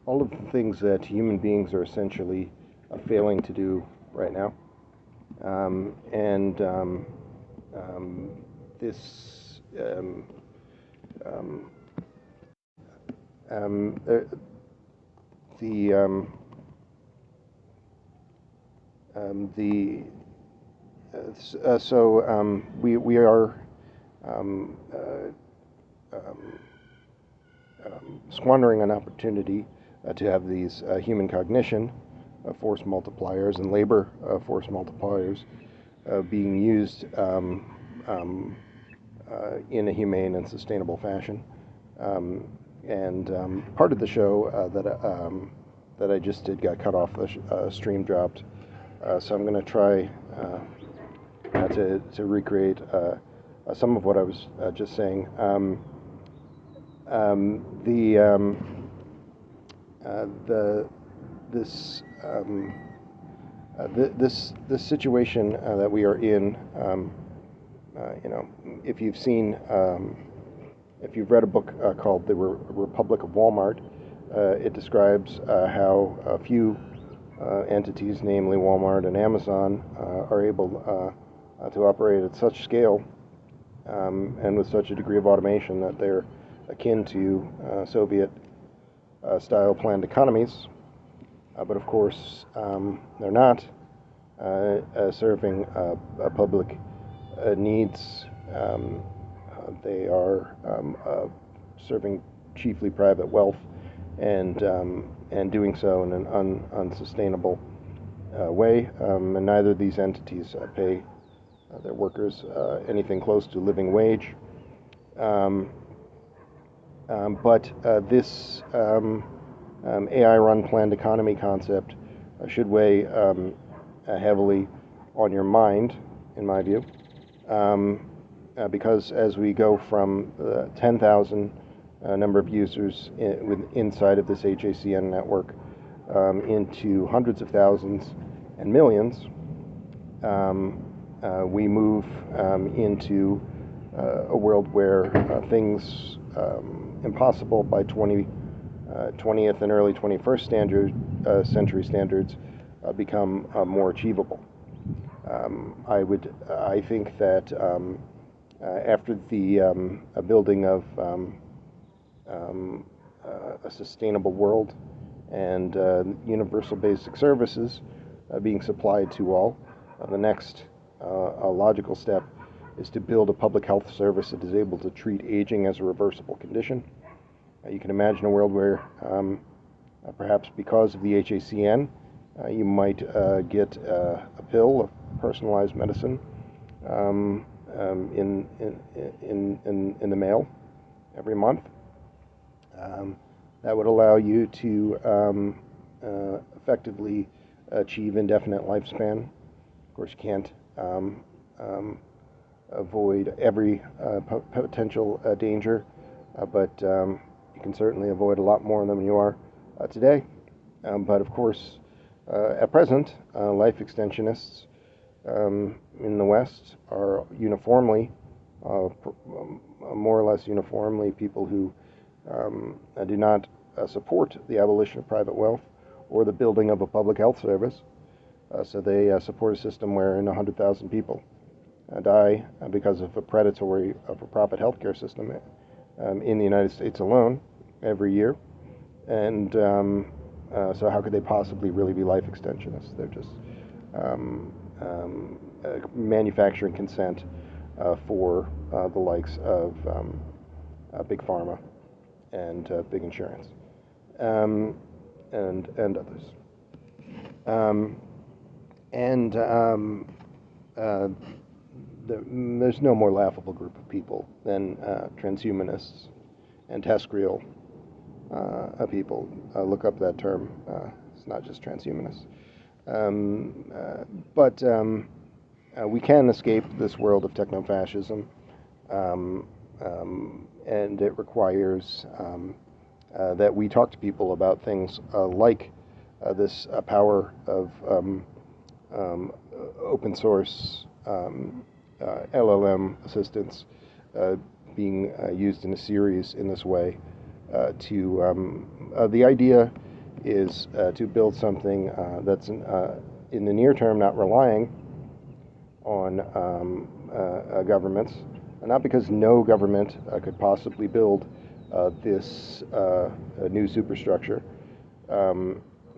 all of the things that human beings are essentially failing to do right now. And this we are squandering an opportunity to have these human cognition force multipliers and labor force multipliers being used in a humane and sustainable fashion. Part of the show that I just did got cut off. The stream dropped, so I'm going to try to recreate some of what I was just saying. This situation that we are in, if you've seen, if you've read a book called The Republic of Walmart, it describes how a few entities, namely Walmart and Amazon, are able to operate at such scale and with such a degree of automation that they're akin to Soviet-style planned economies. But of course, they're not serving public needs. They are serving chiefly private wealth, and doing so in an unsustainable way. And neither of these entities pay their workers anything close to living wage. But this AI-run planned economy concept should weigh heavily on your mind, in my view, because as we go from 10,000 number of users inside of this HACN network into hundreds of thousands and millions, we move into a world where things impossible by 20th and early 21st century standards become more achievable. I think that after the building of a sustainable world and universal basic services being supplied to all, the next logical step is to build a public health service that is able to treat aging as a reversible condition. You can imagine a world where perhaps because of the HACN, you might get a pill of personalized medicine in the mail every month. That would allow you to effectively achieve indefinite lifespan. Of course, you can't avoid every potential danger, but you can certainly avoid a lot more than you are today. But of course, at present, life extensionists in the West are uniformly, more or less uniformly, people who do not support the abolition of private wealth or the building of a public health service. So they support a system wherein 100,000 people die because of a predatory, for-profit healthcare system in the United States alone every year. And so how could they possibly really be life extensionists? They're just manufacturing consent for the likes of big pharma and big insurance and others. There's no more laughable group of people than transhumanists and terrestrial people. Look up that term. It's not just transhumanists. But we can escape this world of techno-fascism, and it requires that we talk to people about things like this power of open source LLM assistance being used in a series in this way. The idea is to build something that's in the near term not relying on governments, not because no government could possibly build this new superstructure.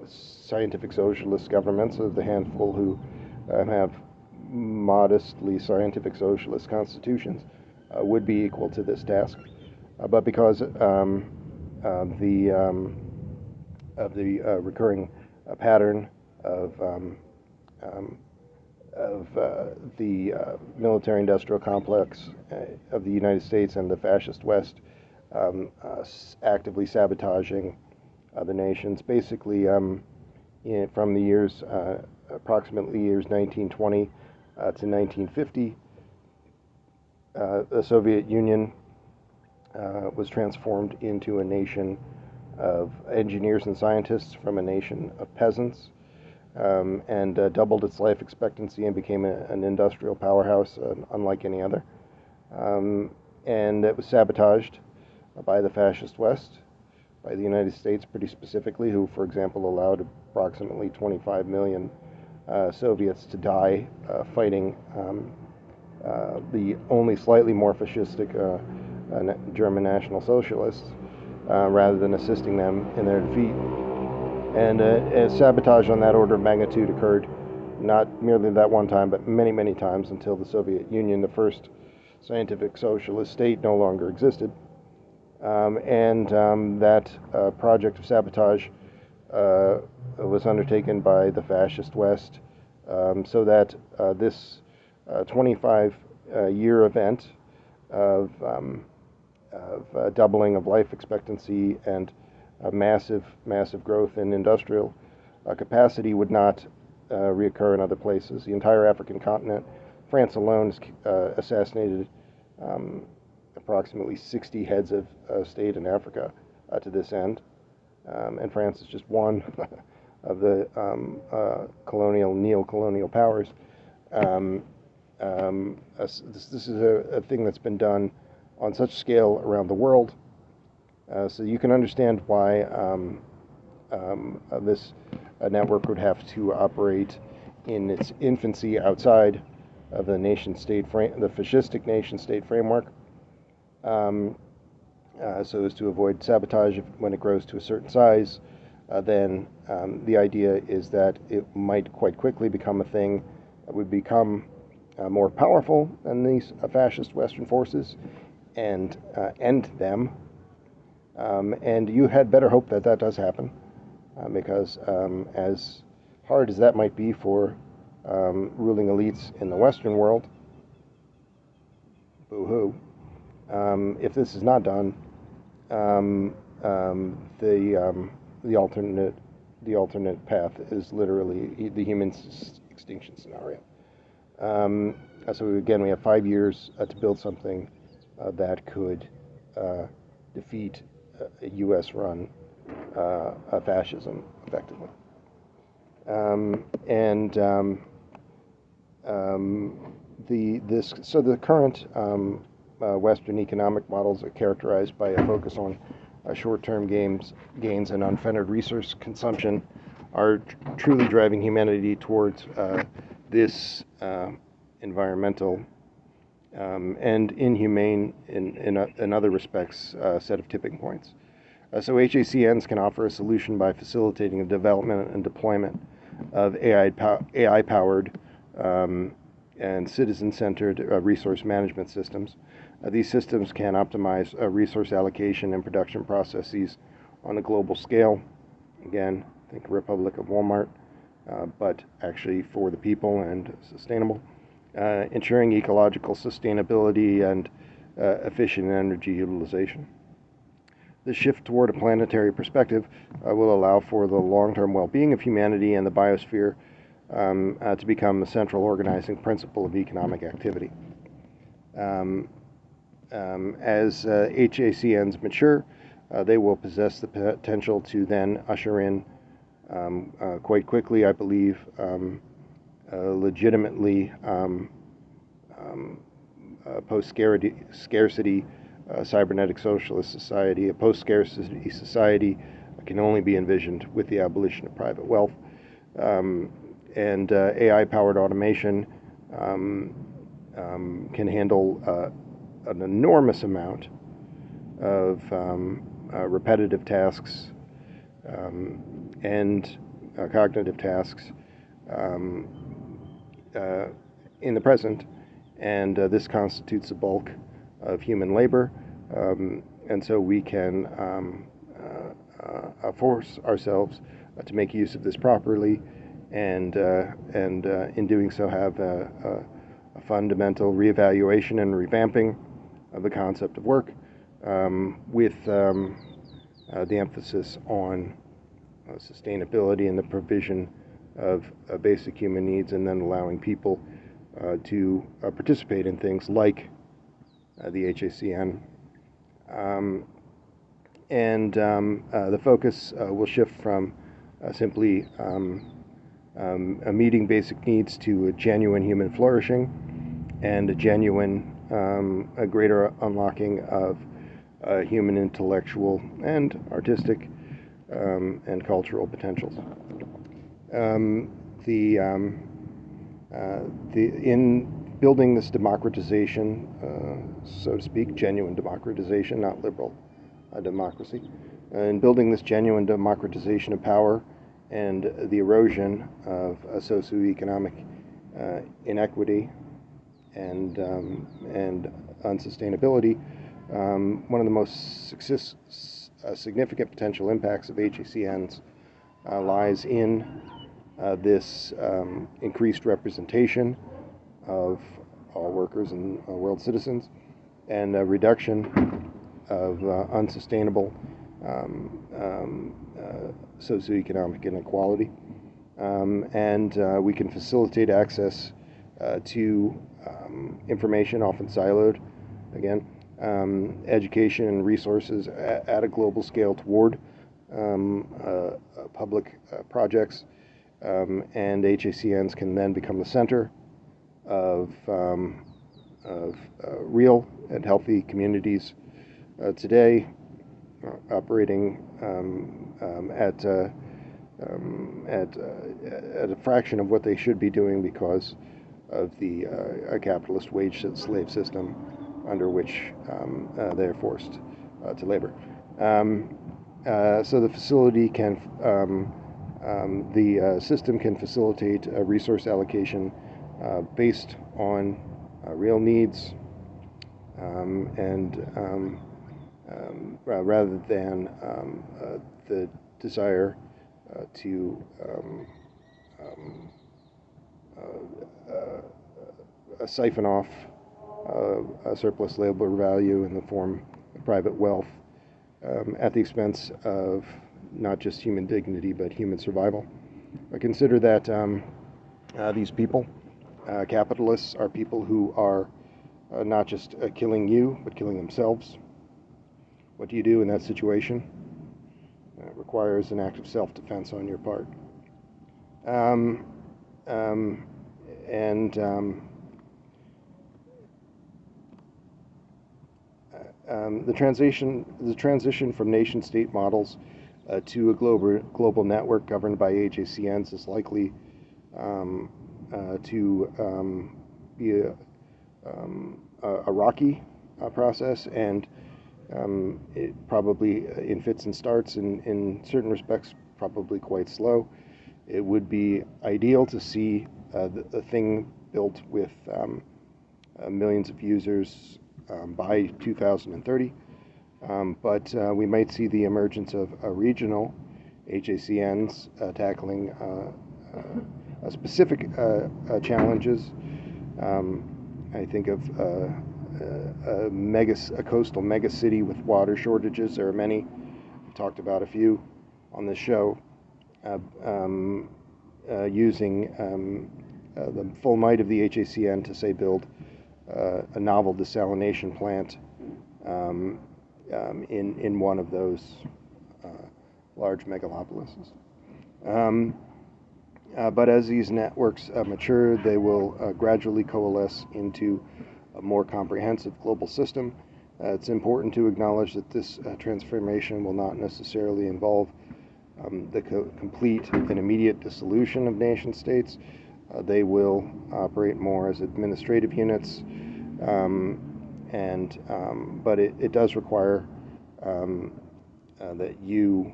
Scientific socialist governments, the handful who have modestly scientific socialist constitutions, would be equal to this task. But because of the recurring pattern of the military-industrial complex of the United States and the fascist West actively sabotaging the nations, basically from the years approximately years 1920 to 1950, the Soviet Union was transformed into a nation of engineers and scientists from a nation of peasants, and doubled its life expectancy and became an industrial powerhouse unlike any other. And it was sabotaged by the fascist West, by the United States pretty specifically, who, for example, allowed approximately 25 million Soviets to die fighting the only slightly more fascistic German National Socialists, rather than assisting them in their defeat. And sabotage on that order of magnitude occurred not merely that one time, but many, many times until the Soviet Union, the first scientific socialist state, no longer existed. That project of sabotage was undertaken by the fascist West, so that this 25-year event of doubling of life expectancy and massive growth in industrial capacity would not reoccur in other places. The entire African continent, France alone, has assassinated approximately 60 heads of state in Africa to this end, and France is just one of the neo-colonial powers. This is a thing that's been done on such scale around the world, so you can understand why this network would have to operate in its infancy outside of the nation-state the fascistic nation-state framework, so as to avoid sabotage when it grows to a certain size. Then the idea is that it might quite quickly become a thing that would become more powerful than these fascist Western forces and end them. And you had better hope that that does happen, because as hard as that might be for ruling elites in the Western world, boo-hoo, if this is not done, the alternate path is literally the human extinction scenario. So again, we have 5 years to build something that could defeat a U.S.-run fascism effectively. The current Western economic models are characterized by a focus on short-term gains and unfettered resource consumption, are truly driving humanity towards this environmental and inhumane, in other respects, set of tipping points. So HACNs can offer a solution by facilitating the development and deployment of AI-powered and citizen-centered resource management systems. These systems can optimize resource allocation and production processes on a global scale. Again, think Republic of Walmart, but actually for the people and sustainable, ensuring ecological sustainability and efficient energy utilization. The shift toward a planetary perspective will allow for the long-term well-being of humanity and the biosphere to become a central organizing principle of economic activity. As HACNs mature, they will possess the potential to then usher in quite quickly, I believe, legitimately post-scarcity cybernetic socialist society, a post-scarcity society can only be envisioned with the abolition of private wealth. And AI-powered automation can handle an enormous amount of repetitive tasks and cognitive tasks in the present, and this constitutes the bulk of human labor, and so we can force ourselves to make use of this properly, and in doing so have a fundamental reevaluation and revamping of the concept of work, with the emphasis on sustainability and the provision of basic human needs, and then allowing people to participate in things like the HACN. The focus will shift from simply meeting basic needs to a genuine human flourishing and a genuine, a greater unlocking of human intellectual and artistic and cultural potentials. In building this democratization, so to speak, genuine democratization, not liberal democracy, in building this genuine democratization of power and the erosion of socioeconomic inequity and unsustainability, one of the most significant potential impacts of HACNs lies in this increased representation of all workers and world citizens, and a reduction of unsustainable socioeconomic inequality. And we can facilitate access to information, often siloed, again, education and resources at a global scale toward public projects, and HACNs can then become the center of real and healthy communities today, operating at a fraction of what they should be doing because of the capitalist wage slave system under which they are forced to labor. So the facility can, the system can facilitate a resource allocation based on real needs, and rather than the desire to siphon off a surplus labor value in the form of private wealth at the expense of not just human dignity but human survival. I consider that these people, capitalists, are people who are not just killing you but killing themselves. What do you do in that situation? It requires an act of self-defense on your part. The transition from nation-state models to a global network governed by HACNs is likely to be a rocky process, and it probably, in fits and starts, in certain respects, probably quite slow. It would be ideal to see the thing built with millions of users by 2030, but we might see the emergence of regional HACNs tackling specific challenges. I think of a coastal megacity with water shortages. There are many. We talked about a few on this show, using the full might of the HACN to, say, build a novel desalination plant in one of those large megalopolises. But as these networks mature, they will gradually coalesce into a more comprehensive global system. It's important to acknowledge that this transformation will not necessarily involve the complete and immediate dissolution of nation states. They will operate more as administrative units, but it does require that you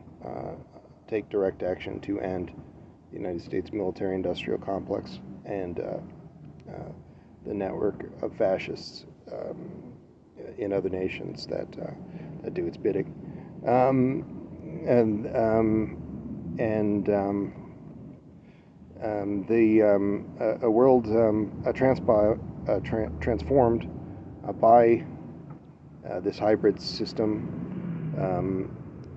take direct action to end the United States military-industrial complex and the network of fascists in other nations that do its bidding. A world transformed by this hybrid system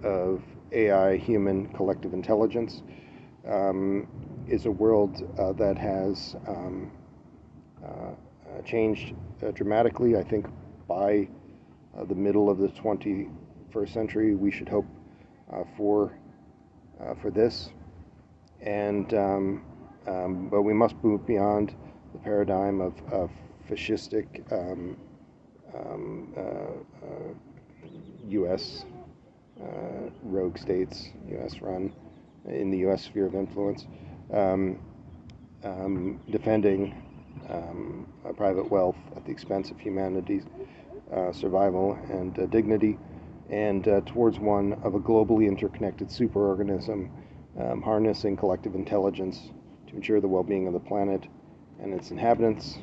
of AI, human collective intelligence, is a world that has changed dramatically. I think by the middle of the 21st century, we should hope for this, but we must move beyond the paradigm of fascistic U.S. Rogue states, U.S. run in the U.S. sphere of influence, defending private wealth at the expense of humanity's survival and dignity, and towards one of a globally interconnected superorganism, harnessing collective intelligence to ensure the well-being of the planet and its inhabitants.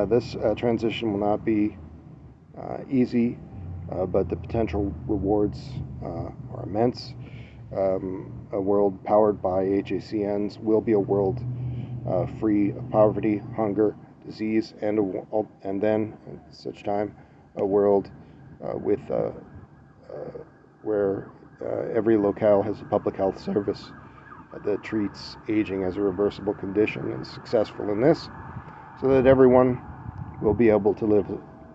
This transition will not be easy, but the potential rewards are immense. A world powered by HACNs will be a world free of poverty, hunger, disease, and then, at such time, a world where every locale has a public health service that treats aging as a reversible condition and is successful in this, so that everyone will be able to live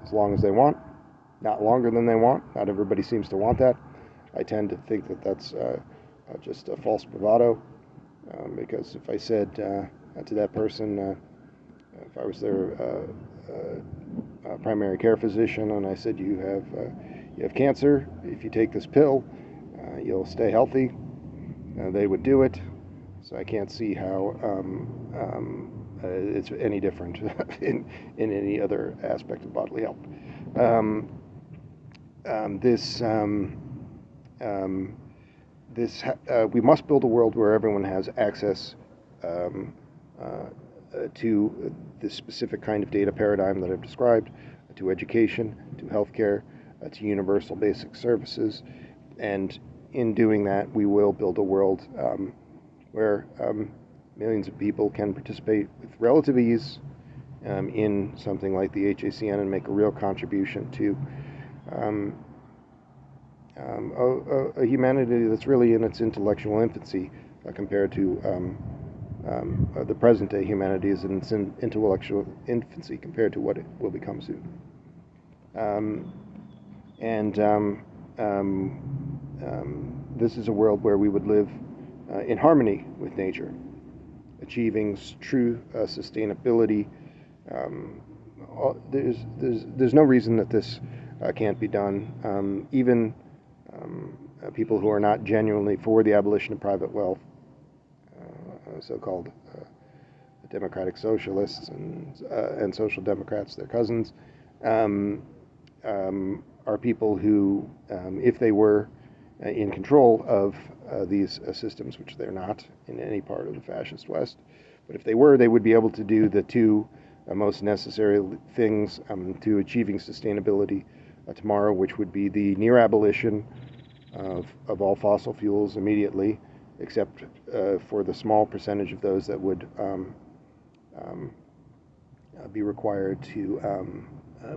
as long as they want, not longer than they want. Not everybody seems to want that. I tend to think that that's just a false bravado, because if I said to that person, if I was their primary care physician, and I said, you have cancer, if you take this pill, you'll stay healthy, they would do it. So I can't see how it's any different in any other aspect of bodily health. We must build a world where everyone has access to this specific kind of data paradigm that I've described, to education, to healthcare, to universal basic services, and in doing that, we will build a world where millions of people can participate with relative ease in something like the HACN and make a real contribution to a humanity that's really in its intellectual infancy compared to the present-day humanity is in its intellectual infancy compared to what it will become soon. This is a world where we would live in harmony with nature, achieving true sustainability. There's no reason that this can't be done. Even people who are not genuinely for the abolition of private wealth, so-called democratic socialists and social democrats, their cousins, are people who, if they were in control of these systems, which they're not in any part of the fascist West, but if they were, they would be able to do the two most necessary things to achieving sustainability tomorrow, which would be the near abolition of all fossil fuels immediately, except for the small percentage of those that would be required to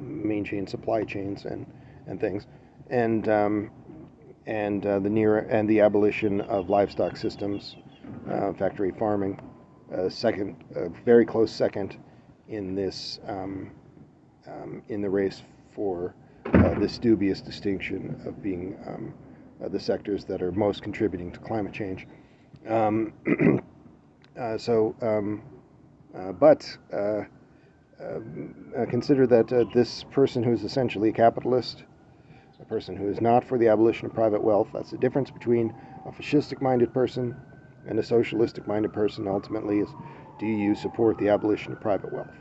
maintain supply chains and things, and the abolition of livestock systems, factory farming, very close second in this in the race for this dubious distinction of being the sectors that are most contributing to climate change. Consider that this person who's essentially a capitalist a person who is not for the abolition of private wealth. That's the difference between a fascistic-minded person and a socialistic-minded person. Ultimately, is do you support the abolition of private wealth,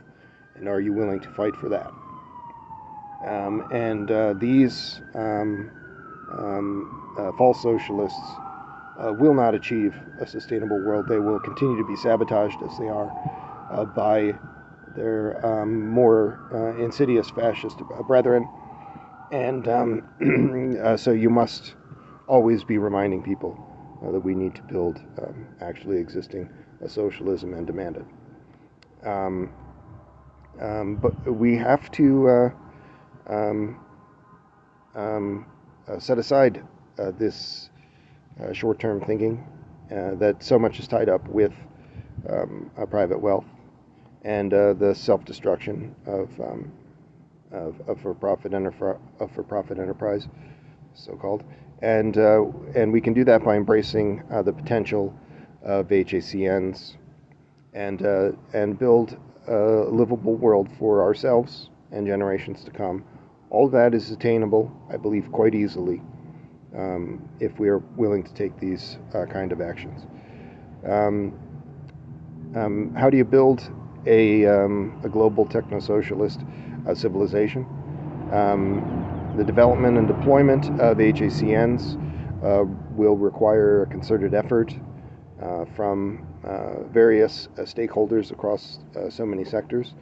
and are you willing to fight for that? These false socialists will not achieve a sustainable world. They will continue to be sabotaged as they are by their more insidious fascist brethren. And so you must always be reminding people that we need to build actually existing socialism and demand it. But we have to set aside this short-term thinking that so much is tied up with private wealth and the self-destruction of for-profit enterprise, so-called, and we can do that by embracing the potential of HACNs and build a livable world for ourselves and generations to come. All of that is attainable, I believe, quite easily if we are willing to take these kind of actions. How do you build a global techno-socialist civilization? The development and deployment of HACNs will require a concerted effort from various stakeholders across so many sectors.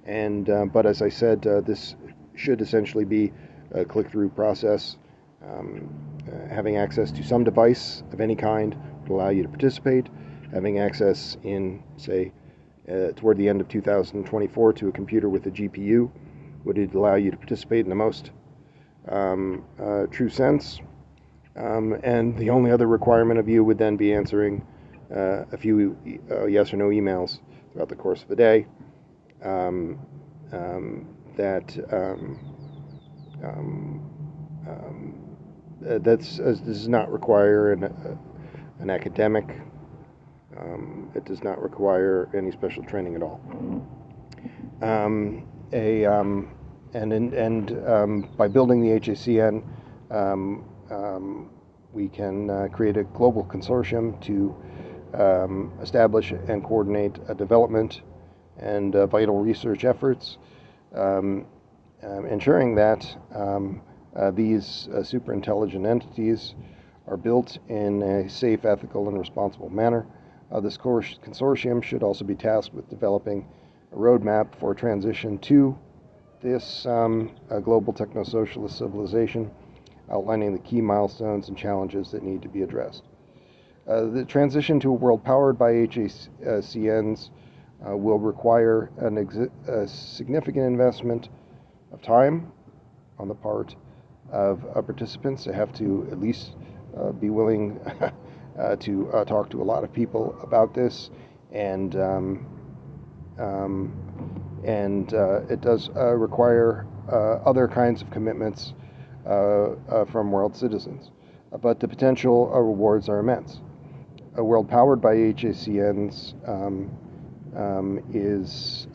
But as I said, this should essentially be a click-through process. Having access to some device of any kind would allow you to participate. Having access in, say, toward the end of 2024 to a computer with a GPU would allow you to participate in the most true sense. And the only other requirement of you would then be answering a few yes or no emails throughout the course of a day that does not require an academic. It does not require any special training at all. By building the HACN, we can create a global consortium to establish and coordinate development and vital research efforts, ensuring that these superintelligent entities are built in a safe, ethical, and responsible manner. This consortium should also be tasked with developing a roadmap for transition to this global techno-socialist civilization, outlining the key milestones and challenges that need to be addressed. The transition to a world powered by HACNs will require a significant investment of time on the part of participants. They have to at least be willing to talk to a lot of people about this, and it does require other kinds of commitments from world citizens. But the potential rewards are immense. A world powered by HACNs is,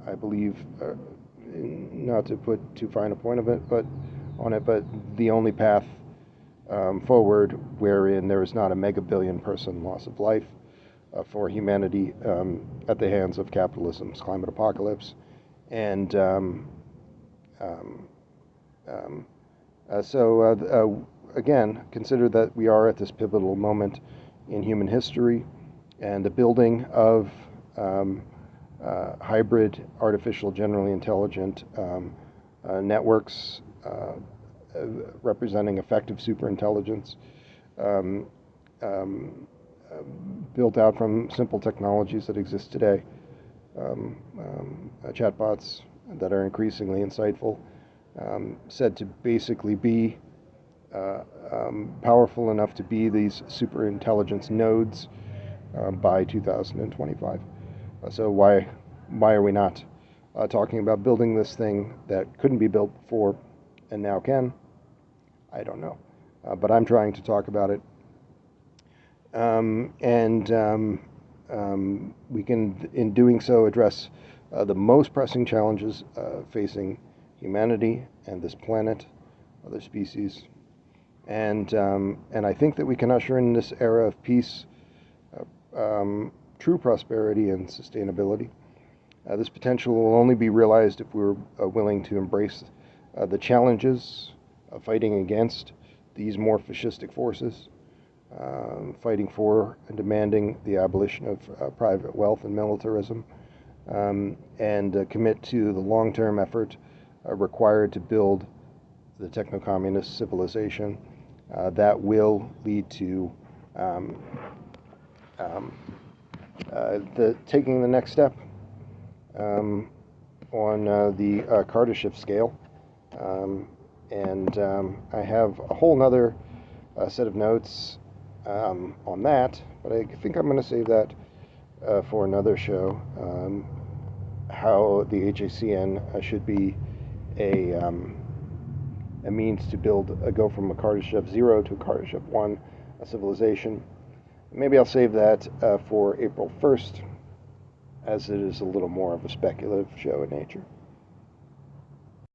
I believe, not to put too fine a point of it, but the only path forward wherein there is not a mega-billion person loss of life for humanity at the hands of capitalism's climate apocalypse. And again, consider that we are at this pivotal moment in human history, and the building of hybrid artificial generally intelligent networks representing effective superintelligence built out from simple technologies that exist today, chatbots that are increasingly insightful, said to basically be powerful enough to be these superintelligence nodes by 2025. So why are we not talking about building this thing that couldn't be built before and now can? I don't know, but I'm trying to talk about it. We can, in doing so, address the most pressing challenges facing humanity and this planet other species. And I think that we can usher in this era of peace, true prosperity and sustainability. This potential will only be realized if we're willing to embrace the challenges of fighting against these more fascistic forces, fighting for and demanding the abolition of private wealth and militarism, and commit to the long-term effort required to build the techno-communist civilization that will lead to taking the next step on the Kardashev scale. I have a whole nother set of notes on that, but I think I'm going to save that for another show. How the HACN should be a means to go from a Kardashev 0 to a Kardashev 1 civilization. Maybe I'll save that for April 1st, as it is a little more of a speculative show in nature.